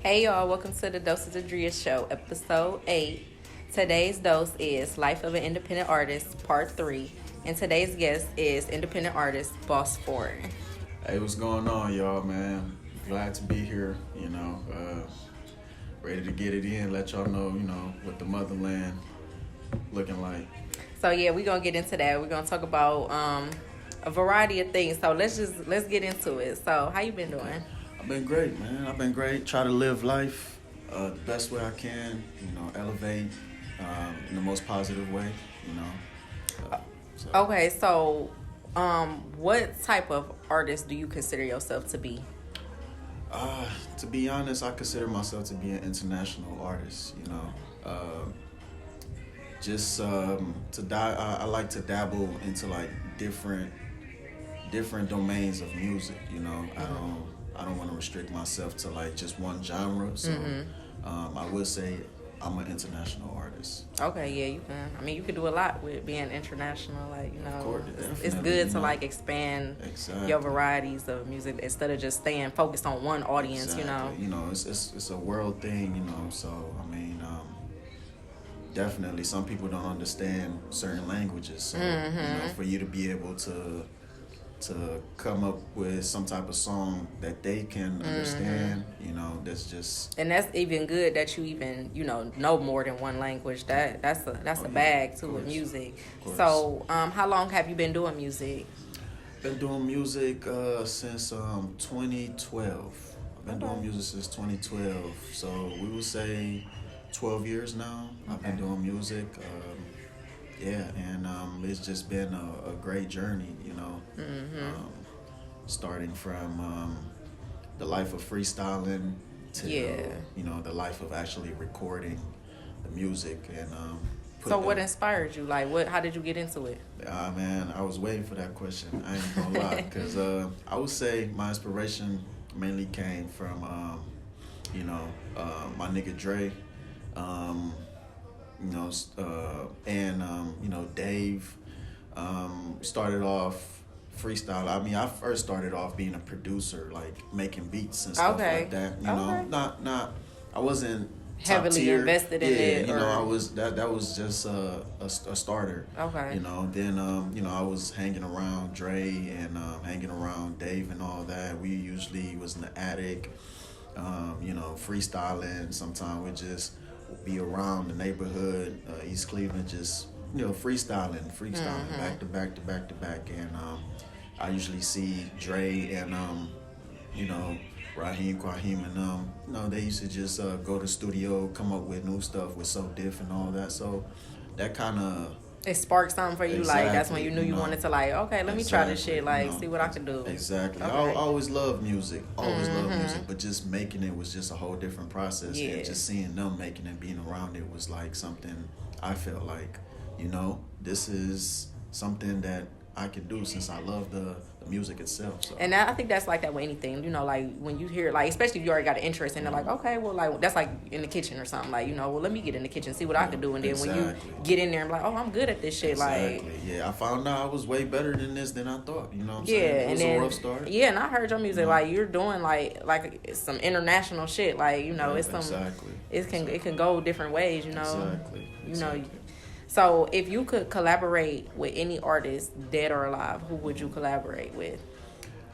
Hey y'all, welcome to the Dosage of Drea Show, episode 8. Today's dose is Life of an Independent Artist, part 3. And today's guest is independent artist, Boss Ford. Hey, what's going on, y'all, man? Glad to be here, ready to get it in, let y'all know, what the motherland looking like. So yeah, we're going to get into that. We're going to talk about a variety of things. So let's get into it. So how you been doing? I've been great, man. I've been great. Try to live life the best way I can, elevate in the most positive way, Okay, so what type of artist do you consider yourself to be? To be honest, I consider myself to be an international artist, I like to dabble into like different domains of music, I don't want to restrict myself to like just one genre. So I would say I'm an international artist. Okay, yeah, you can. I mean, you could do a lot with being international. Like, Of course, it's good to like expand your varieties of music instead of just staying focused on one audience. Exactly. It's a world thing. So I mean, definitely some people don't understand certain languages. So for you to be able to come up with some type of song that they can understand, that's just... And that's even good that you even, know more than one language. That's a bag too with music. So, how long have you been doing music? Been doing music since 2012. I've been doing music since 2012. So we would say 12 years now. Okay. I've been doing music. And it's just been a great journey, starting from the life of freestyling to, the life of actually recording the music. And so what inspired you? Like, how did you get into it? Man, I was waiting for that question. I ain't gonna lie, because I would say my inspiration mainly came from, my nigga Dre. Dave started off freestyle. I mean, I first started off being a producer, like making beats and stuff like that. Not I wasn't heavily invested in it. I was that was just a starter. Okay. Then I was hanging around Dre and hanging around Dave and all that. We usually was in the attic, freestyling. Sometimes we just be around the neighborhood, East Cleveland, just freestyling back to back, and I usually see Dre and Raheem Kwahim and they used to just go to the studio, come up with new stuff with So Diff and all that. So that kind of it sparked something for you. Like that's when you knew you wanted to like, okay, let me try this shit, like see what I can do. Exactly. Okay. I always loved music, but just making it was just a whole different process. Yeah. And just seeing them making it, being around it was like something I felt like, this is something that I can do since I love the music itself. So. And I think that's like that with anything, like when you hear, like, especially if you already got an interest in it, like, okay, well, like, that's like in the kitchen or something, like, well, let me get in the kitchen, see what I can do. And then when you get in there and be like, oh, I'm good at this shit. Exactly. Like, yeah, I found out I was way better than this than I thought, you know what I'm saying? It was a rough start. Yeah, and I heard your music, like, you're doing like some international shit, like, it's some, it can go different ways, Exactly. So, if you could collaborate with any artist, dead or alive, who would you collaborate with?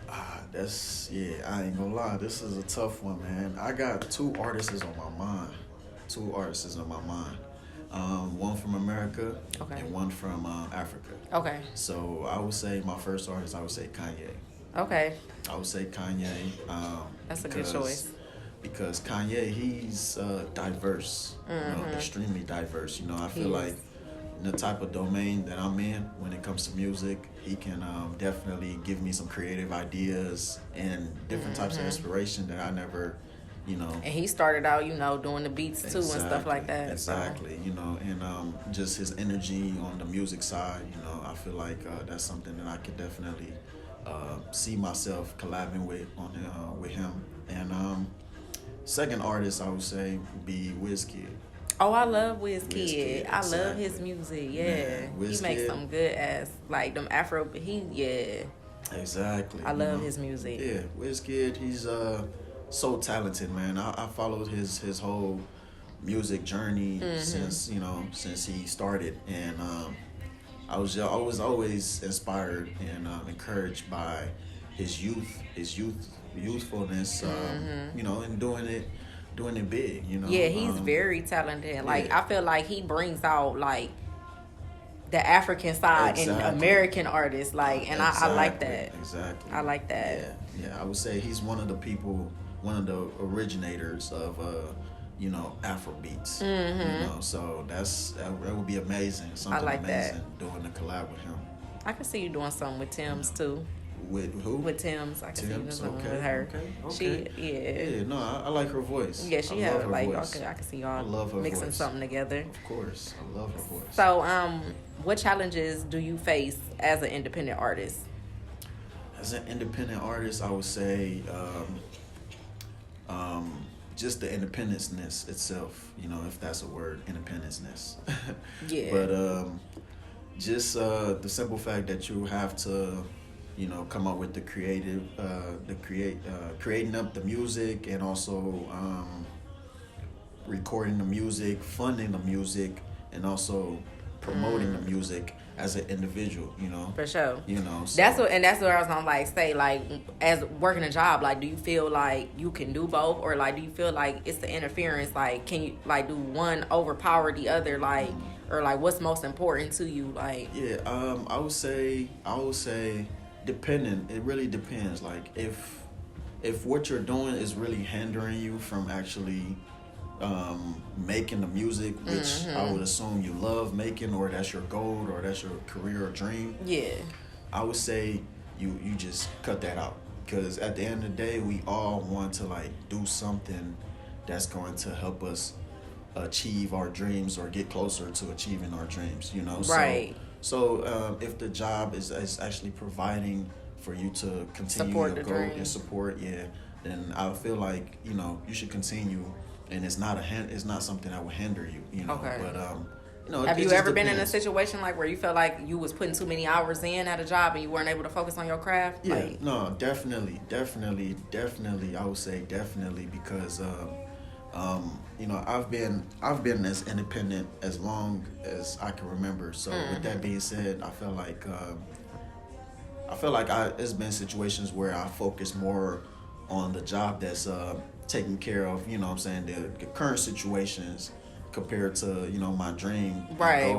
I ain't gonna lie. This is a tough one, man. I got two artists on my mind. One from America and one from Africa. Okay. So, I would say my first artist, I would say Kanye. Okay. I would say Kanye. That's a good choice. Because Kanye, he's diverse, extremely diverse. I feel like in the type of domain that I'm in when it comes to music, he can definitely give me some creative ideas and different types of inspiration that I never, And he started out, doing the beats too and stuff like that. Exactly, so. And just his energy on the music side, I feel like that's something that I could definitely see myself collabing with him. And second artist, I would say, would be Wizkid. Oh, I love Wizkid. I love his music. Yeah, he makes some good ass like them Afro. Exactly. I love his music. Yeah, Wizkid. He's so talented, man. I followed his whole music journey since he started, and I was always inspired and encouraged by his youthfulness, and doing it big, Yeah, he's very talented. Like, I feel like he brings out like the African side in American artists, like, and I like that. Exactly. I like that. Yeah. I would say he's one of the originators of Afro beats. So that would be amazing. Something I like amazing doing a collab with him. I can see you doing something with Tim's too. With who? With Tim's. I can see you doing something with her. Okay. Yeah, no, I like her voice. Yeah, she has like voice. I can see y'all mixing voice. Something together. Of course. I love her voice. So, what challenges do you face as an independent artist? As an independent artist, I would say just the independence-ness itself, if that's a word, independence-ness. Yeah. But just the simple fact that you have to, come up with the creating up the music, and also recording the music, funding the music, and also promoting the music as an individual, For sure. So that's what I was gonna like say, like, as working a job, like, do you feel like you can do both, or like do you feel like it's the interference, like, can you like do one overpower the other, like, or like what's most important to you, like? Yeah, I would say dependent. It really depends. Like, if what you're doing is really hindering you from actually making the music, which I would assume you love making, or that's your goal, or that's your career or dream. Yeah. I would say you just cut that out, because at the end of the day, we all want to like do something that's going to help us achieve our dreams or get closer to achieving our dreams. Right. So if the job is actually providing for you to continue support your goal and support, then I feel like you should continue. And it's not something that will hinder you, Okay. But have you ever been in a situation like where you felt like you was putting too many hours in at a job and you weren't able to focus on your craft? Yeah, like, no, definitely. I would say definitely, because I've been as independent as long as I can remember. So with that being said, I feel like it's been situations where I focus more on the job that's taking care of, the current situations compared to, my dream. Right.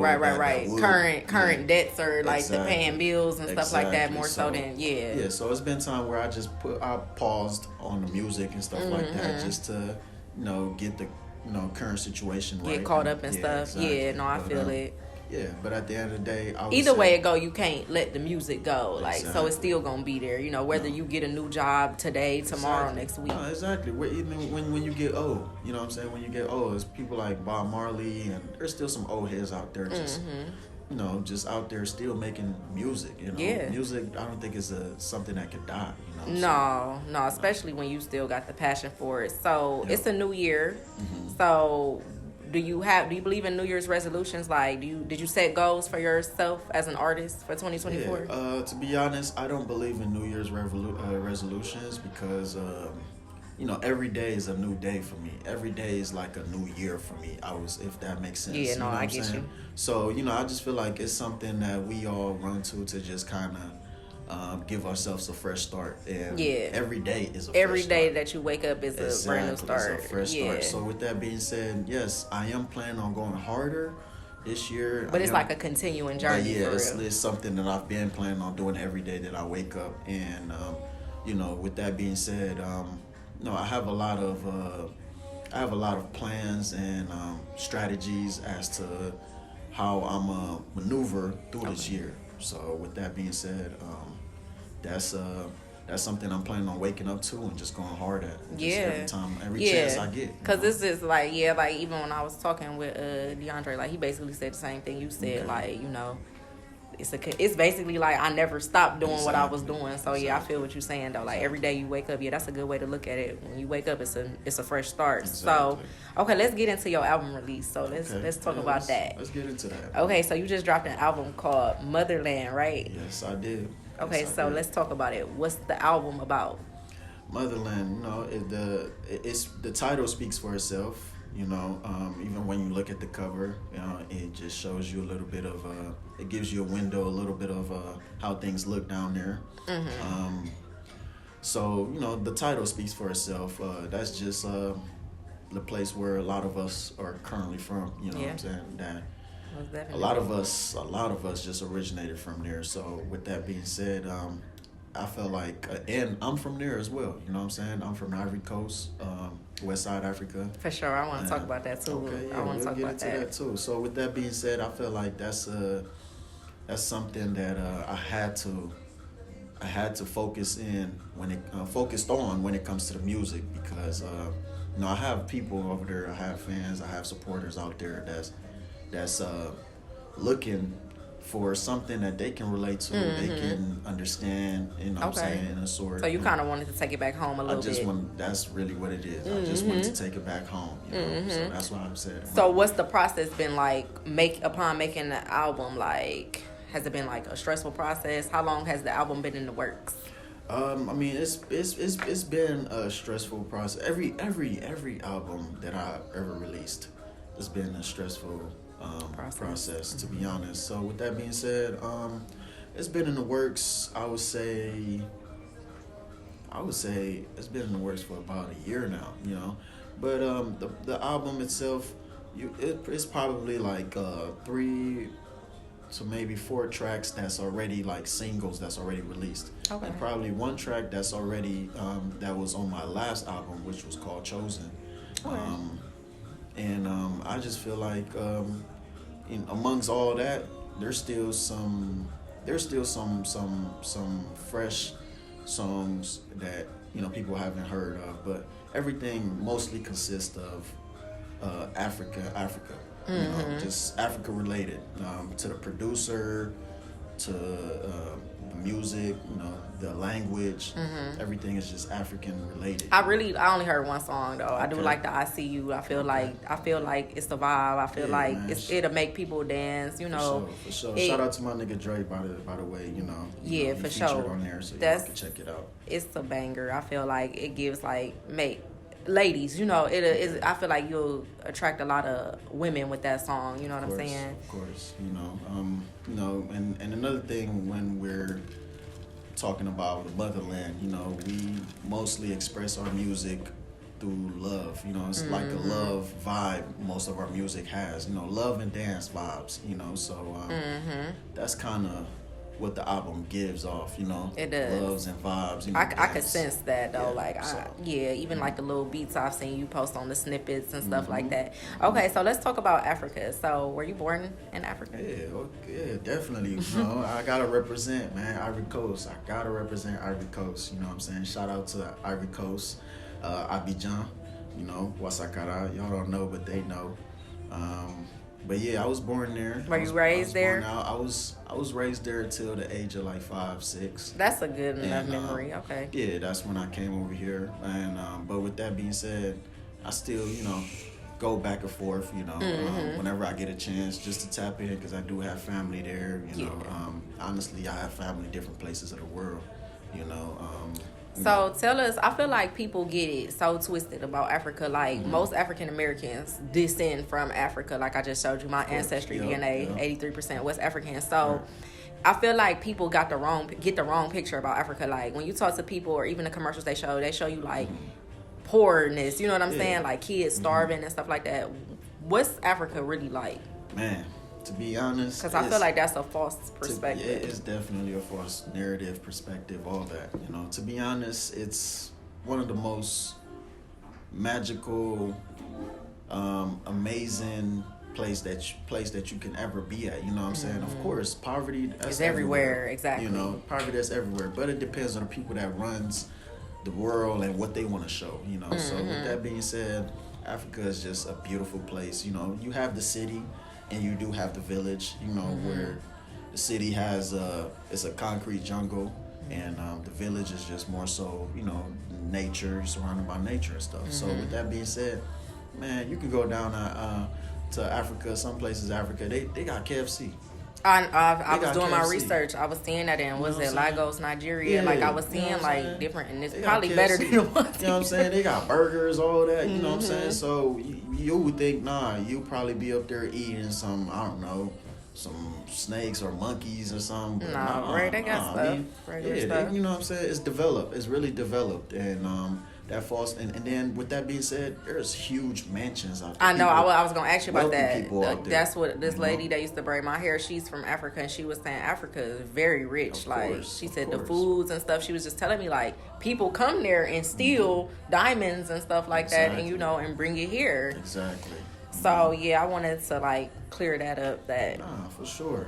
Current debts, or like the paying bills and stuff like that, more so than, Yeah, so it's been time where I paused on the music and stuff like that, just to, get the, current situation right. Get caught up and stuff. Exactly. Yeah, no, I feel it. Yeah, but at the end of the day, either way it go, you can't let the music go. Like, so it's still gonna be there. Whether you get a new job today, tomorrow, next week. No, exactly. Even when you get old, when you get old, it's people like Bob Marley, and there's still some old heads out there just just out there still making music. Yeah. Music, I don't think is something that could die. No, especially when you still got the passion for it. So it's a new year. So do you believe in New Year's resolutions? Like, did you set goals for yourself as an artist for 2024? Yeah, to be honest, I don't believe in New Year's resolutions, because every day is a new day for me. Every day is like a new year for me. If that makes sense. Yeah, no, I get you. So I just feel like it's something that we all run to just kind of give ourselves a fresh start, and every day is every day that you wake up is a brand new start. It's a fresh start. So with that being said, yes, I am planning on going harder this year. But it's like a continuing journey. It's something that I've been planning on doing every day that I wake up, and with that being said, I have a lot of plans and strategies as to how I'm maneuver through this year. So with that being said, that's something I'm planning on waking up to and just going hard at. Every chance I get. Because this is like, even when I was talking with DeAndre, like, he basically said the same thing you said. Like, it's basically like I never stopped doing what I was doing. So I feel what you're saying though. Like, every day you wake up, that's a good way to look at it. When you wake up, it's a fresh start. Exactly. So let's get into your album release. So let's talk about that. Let's get into that. Okay, so you just dropped an album called Motherland, right? Yes, I did. Okay, let's talk about it. What's the album about? Motherland, you know, it's the title speaks for itself. You know, even when you look at the cover, you know, it just shows you a little bit of it gives you a window, a little bit of how things look down there. So you know, the title speaks for itself. That's just the place where a lot of us are currently from. You know what I'm saying? That a lot of us just originated from there. So with that being said, I felt like, and I'm from there as well. You know what I'm saying? I'm from Ivory Coast, West Side Africa. For sure, I want to talk about that too. Okay, yeah, I want to talk about that too. So with that being said, I feel like that's something that I had to focus focused on when it comes to the music, because you know, I have people over there, I have fans, I have supporters out there that's looking for something that they can relate to, they can understand, you know what I'm saying, in a sort. So you kind of wanted to take it back home a little bit. That's really what it is. I just wanted to take it back home, you know, so that's why I'm saying. So what's the process been like upon making the album? Like, has it been like a stressful process? How long has the album been in the works? I mean, it's been a stressful process. Every album that I ever released has been a stressful process, to be honest. So with that being said, it's been in the works. I would say it's been in the works for about a year now, you know. But the album itself, it's probably like 3 to maybe 4 tracks that's already like singles that's already released, and probably 1 track that's already that was on my last album, which was called Chosen. And I just feel like amongst all that, there's still some fresh songs that, you know, people haven't heard of, but everything mostly consists of Africa. You know, just Africa related, to the producer, to the music, you know, the language, everything is just African related. I only heard 1 song though. I do like the I See You. I feel like it's the vibe. I feel like it'll make people dance, you know. For sure. Shout out to my nigga Dre, by the way, you know. Yeah, he for sure. on there, so you can check it out. It's a banger. I feel like it gives ladies, you know, it is. I feel like you'll attract a lot of women with that song. You know what I'm saying? Of course, you know, and another thing, when we're talking about the motherland, you know, we mostly express our music through love. You know, it's like a love vibe. Most of our music has, you know, love and dance vibes. You know, so that's kind of what the album gives off, you know. It does. Loves and vibes. You know, I could sense that though. Even like the little beats I've seen you post on the snippets and stuff like that. Okay, so let's talk about Africa. So were you born in Africa? Yeah, definitely. You know, I gotta represent, man, Ivory Coast. I gotta represent Ivory Coast. You know what I'm saying? Shout out to Ivory Coast, Abidjan. You know, Wasakara. Y'all don't know, but they know. But yeah, I was born there. Were you raised there? I was raised there until the age of like 5, 6. That's a good enough memory. Okay. Yeah, that's when I came over here. And but with that being said, I still, you know, go back and forth. You know, whenever I get a chance, just to tap in, because I do have family there. You know, honestly, I have family in different places of the world. You know. So tell us, I feel like people get it so twisted about Africa. Like most African Americans descend from Africa. Like I just showed you my ancestry DNA, 83% West African. So I feel like people get the wrong picture about Africa. Like when you talk to people, or even the commercials they show you like poorness. You know what I'm saying? Like kids starving and stuff like that. What's Africa really like? Man, to be honest, because I feel like that's a false perspective. It's definitely a false narrative, perspective, all that. You know, to be honest, it's one of the most magical, amazing place that you can ever be at. You know what I'm saying? Of course, poverty is everywhere. Exactly. You know, poverty that's everywhere, but it depends on the people that runs the world and what they want to show. You know, so with that being said, Africa is just a beautiful place. You know, you have the city. And you do have the village, you know, where the city has it's a concrete jungle, and the village is just more so, you know, nature. You're surrounded by nature and stuff. So with that being said, man, you can go down to Africa. Some places, Africa, they got KFC. I was got doing my KFC. research. I was seeing that in, was You know it what I'm saying? Lagos, Nigeria? Yeah, Like, I was you know seeing, what I'm like, saying? different, and it's They got probably better KFC. than the ones. You know what I'm saying? They got burgers, all that. You know what I'm saying? So you would think, nah, you'll probably be up there eating some, I don't know, some snakes or monkeys or something. But Nah, right, they got stuff. Regular stuff. you know what I'm saying? It's developed. It's really developed. And that falls, and then with that being said, there's huge mansions out there. I know. I was gonna ask you about wealthy people out that. there, That's what this you lady know? that used to braid my hair. She's from Africa, and she was saying Africa is very rich. Of Like course, she of said, the course. foods and stuff. She was just telling me like people come there and steal diamonds and stuff like that, and Exactly. and bring it here. Exactly. So yeah, I wanted to like clear that up. That Nah, for sure.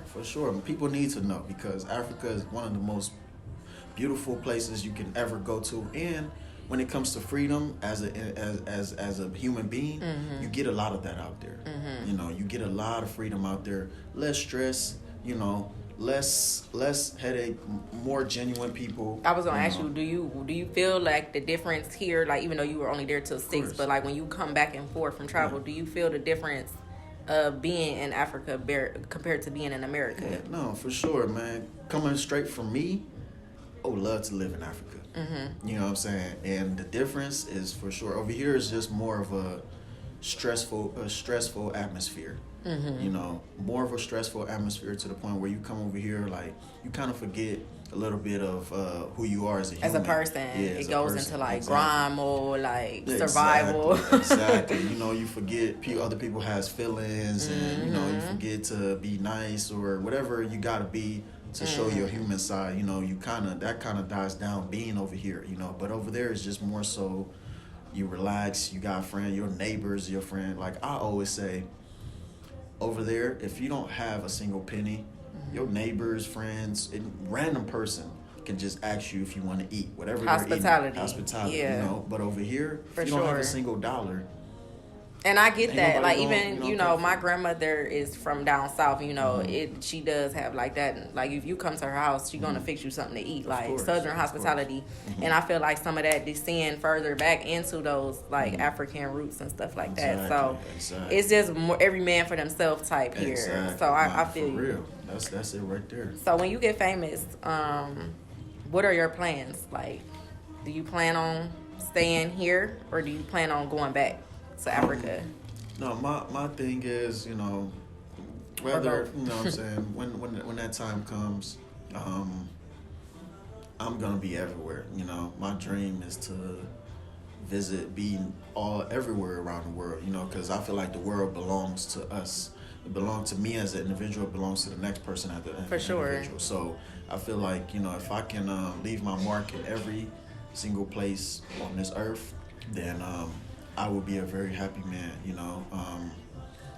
People need to know because Africa is one of the most beautiful places you can ever go to, and when it comes to freedom as a human being, you get a lot of that out there. You know, you get a lot of freedom out there, less stress. You know, less headache, more genuine people. I was gonna ask you, do you feel like the difference here? Like even though you were only there till 6, but like when you come back and forth from travel, do you feel the difference of being in Africa compared to being in America? Yeah, no, for sure, man. Coming straight from me, I would love to live in Africa. You know what I'm saying? And the difference is for sure. Over here is just more of a stressful atmosphere. You know, more of a stressful atmosphere to the point where you come over here, like you kind of forget a little bit of who you are as a human. As a person, Yeah, it goes into like grime mode, like Yeah, survival. Exactly. You know, you forget other people has feelings, and you know, you forget to be nice or whatever you gotta be to show your human side. You know, that kind of dies down being over here. You know, but over there is just more so. You relax. You got a friend. Your neighbors, your friend. Like I always say, over there, if you don't have a single penny, your neighbors, friends, and random person can just ask you if you want to eat whatever Hospitality. they're eating. Hospitality, Yeah. you know. But over here, For if you don't have sure. a single dollar, And I get Ain't that. nobody Like gonna, even you know, my grandmother is from down south. You know, she does have like that. Like if you come to her house, she's gonna fix you something to eat, like course, Southern of hospitality. And I feel like some of that descend further back into those like African roots and stuff like that. So Exactly. it's just more every man for themselves type here. Exactly. So I Nah, feel for you. real. That's it right there. So when you get famous, what are your plans? Like, do you plan on staying here or do you plan on going back to Africa? No, my thing is, you know, whether you know what I'm saying, when that time comes, I'm gonna be everywhere. You know, my dream is to be everywhere around the world. You know, because I feel like the world belongs to us. It belongs to me as an individual. It belongs to the next person as an For sure. individual. So I feel like, you know, if I can leave my mark in every single place on this earth, then I would be a very happy man. You know.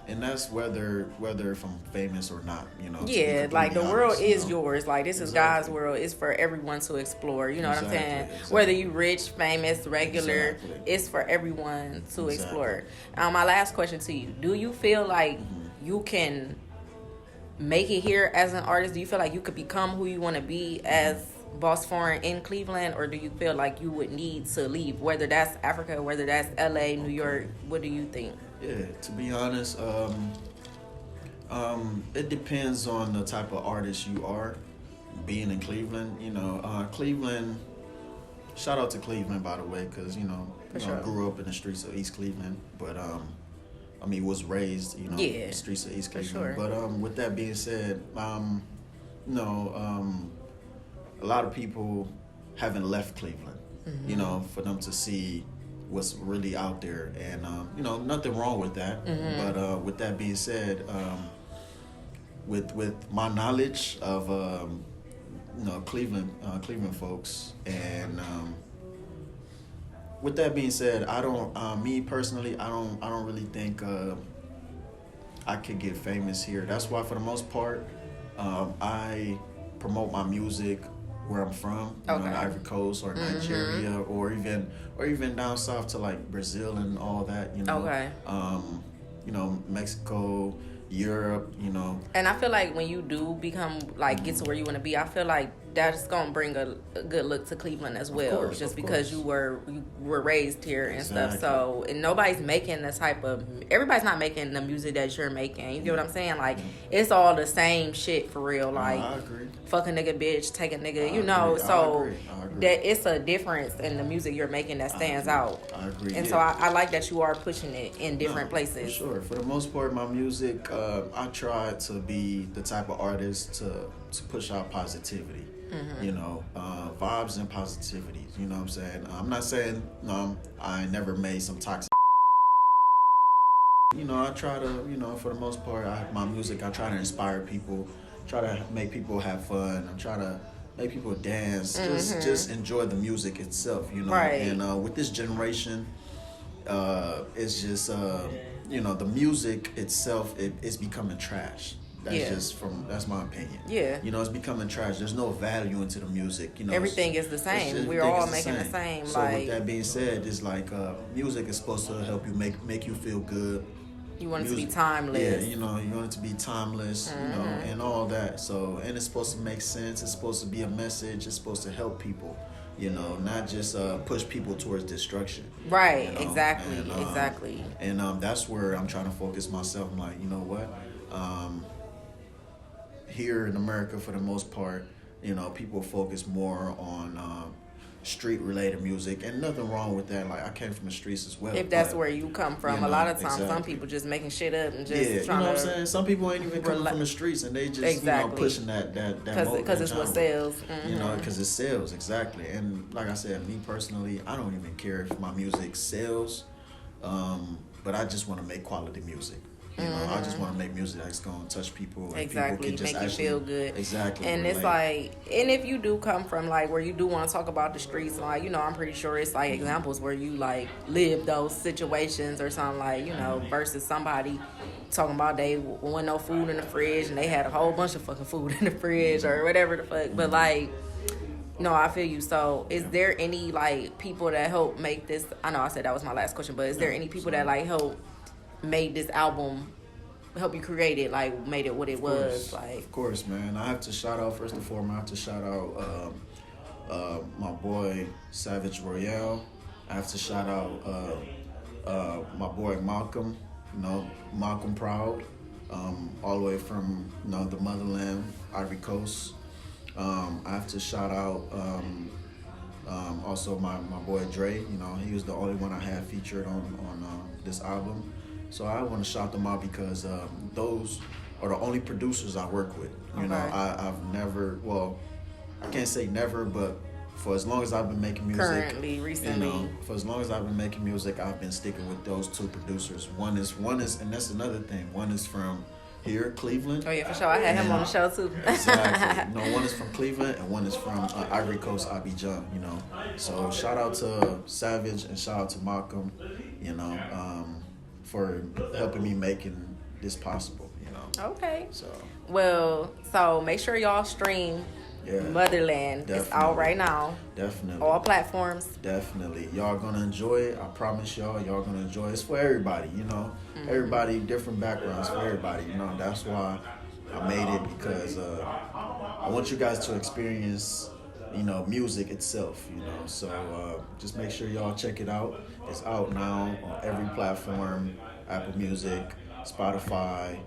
And that's whether if I'm famous or not, you know. to be Yeah, like the completely world honest, you is know? yours. Like this is Exactly. God's world. It's for everyone to explore. You know what I'm saying? Exactly. Whether you rich, famous, regular, Exactly. it's for everyone to Exactly. explore. My last question to you: do you feel like you can make it here as an artist? Do you feel like you could become who you want to be as Boss Foreign in Cleveland, or do you feel like you would need to leave? Whether that's Africa, whether that's LA, New York, what do you think? Yeah, to be honest, it depends on the type of artist you are. Being in Cleveland, you know, Cleveland. Shout out to Cleveland, by the way, because For sure. I grew up in the streets of East Cleveland, but I mean, was raised, you know, in the streets of East for Cleveland. sure. But with that being said, a lot of people haven't left Cleveland, you know, for them to see what's really out there, and you know, nothing wrong with that. But with that being said, with my knowledge of you know, Cleveland folks, and with that being said, I don't me personally, I don't really think I could get famous here. That's why for the most part I promote my music where I'm from, you know, in Ivory Coast or Nigeria, or even down south to like Brazil and all that, you know. You know, Mexico, Europe, you know. And I feel like when you do become like get to where you want to be, I feel like that's gonna bring a good look to Cleveland as well, just because you were raised here and stuff. So, and nobody's making the type of, everybody's not making the music that you're making. You get what I'm saying? Like, it's all the same shit for real. Like, I agree. Fuck a nigga, bitch, take a nigga. You know, I agree. That it's a difference in the music you're making that stands out. I agree. And so I like that you are pushing it in different places. For sure. For the most part, my music, I try to be the type of artist to push out positivity. Mm-hmm. You know, vibes and positivity. You know what I'm saying? I'm not saying I never made some toxic. You know, I try to, you know, for the most part, my music, I try to inspire people, try to make people have fun, and try to make people dance, just enjoy the music itself, you know. Right. And with this generation, it's just, you know, the music itself, it's becoming trash. That's my opinion. Yeah. You know, it's becoming trash. There's no value into the music. You know, everything is the same. We're all making the same. So with that being said, it's like music is supposed to help you make you feel good. You want it to be timeless. Yeah, you know, you want it to be timeless, you know, and all that. So, and it's supposed to make sense. It's supposed to be a message. It's supposed to help people, you know, not just push people towards destruction. Right, you know? Exactly. And that's where I'm trying to focus myself. I'm like, you know what? Here in America, for the most part, you know, people focus more on street-related music, and nothing wrong with that. Like, I came from the streets as well. If that's where you come from, you know, a lot of times some people just making shit up and just trying you know what I'm saying? Some people ain't even coming from the streets, and they just you know, pushing that because it's what sells. You know, because it sells, exactly. And like I said, me personally, I don't even care if my music sells, but I just want to make quality music. You know, I just want to make music that's going to touch people. And exactly, people can make you feel good. Exactly. And it's like, and if you do come from like where you do want to talk about the streets, like, you know, I'm pretty sure it's like examples where you like live those situations or something, like, you know, versus somebody talking about they wasn't no food in the fridge and they had a whole bunch of fucking food in the fridge or whatever the fuck. But like, no, I feel you. So is there any like people that help make this? I know I said that was my last question, but is there any people that like help made this album, help you create it, like made it what it was? Like, of course, man. I have to shout out, first and foremost, I have to shout out my boy Savage Royale. I have to shout out my boy Malcolm, you know, Malcolm Proud, all the way from, you know, the motherland, Ivory Coast. I have to shout out also my boy Dre. You know, he was the only one I had featured on this album. So I want to shout them out because those are the only producers I work with. You know, I've never, well, I can't say never, but for as long as I've been making music, recently, you know, for as long as I've been making music, I've been sticking with those two producers. One is, and that's another thing. One is from here, Cleveland. Oh yeah, for sure. I had him on the show too. Exactly. No, one is from Cleveland and one is from Ivory Coast, Abidjan. You know, so shout out to Savage and shout out to Malcolm. You know, for helping me making this possible. You know. Okay. So make sure y'all stream Motherland. Definitely. It's out right now. Definitely. All platforms. Definitely. Y'all gonna enjoy it. I promise y'all gonna enjoy it. It's for everybody, you know. Everybody, different backgrounds for everybody, you know. That's why I made it, because I want you guys to experience, you know, music itself, you know. So just make sure y'all check it out. It's out now on every platform: Apple Music, Spotify,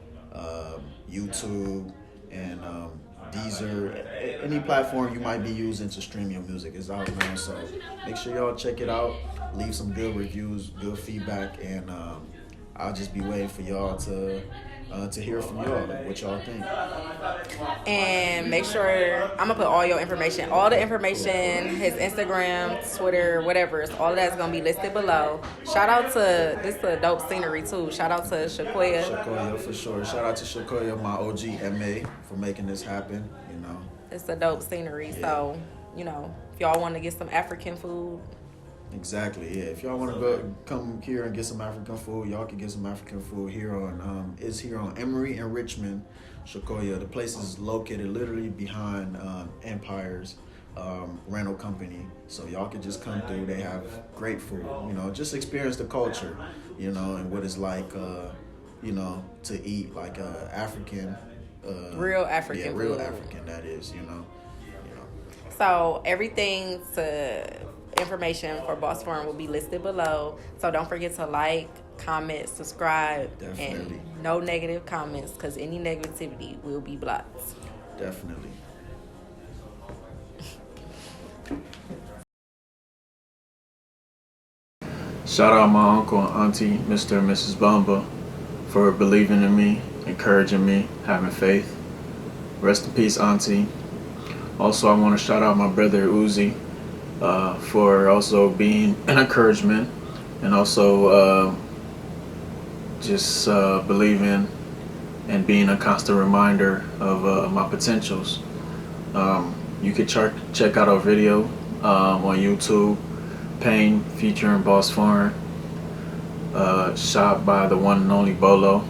YouTube, and Deezer. Any platform you might be using to stream your music is out now. So make sure y'all check it out. Leave some good reviews, good feedback, and I'll just be waiting for y'all to hear from y'all what y'all think. And make sure I'm gonna put all your information, all the information, his Instagram, Twitter, whatever, all of that's gonna be listed below. Shout out to this is a dope scenery too. Shout out to Shakoya. Shakoya, for sure. Shout out to Shakoya, my OG MA, for making this happen. You know, it's a dope scenery. Yeah. So, you know, if y'all want to get some African food. Exactly, yeah. If y'all want to come here and get some African food, y'all can get some African food here on it's here on Emory and Richmond, Shakoya. The place is located literally behind Empire's rental company, so y'all can just come through. They have great food, you know. Just experience the culture, you know, and what it's like, you know, to eat like African, real African, yeah, real food. African. That is, you know. So everything information for Boss Forum will be listed below. So don't forget to like, comment, subscribe, Definitely. and no negative comments, because any negativity will be blocked. Definitely. Shout out my uncle and auntie, Mr. and Mrs. Bamba, for believing in me, encouraging me, having faith. Rest in peace, auntie. Also, I want to shout out my brother Uzi for also being an encouragement and also just believing and being a constant reminder of my potentials. You can check out our video on YouTube, Pain featuring Boss Foreign, shot by the one and only Bolo.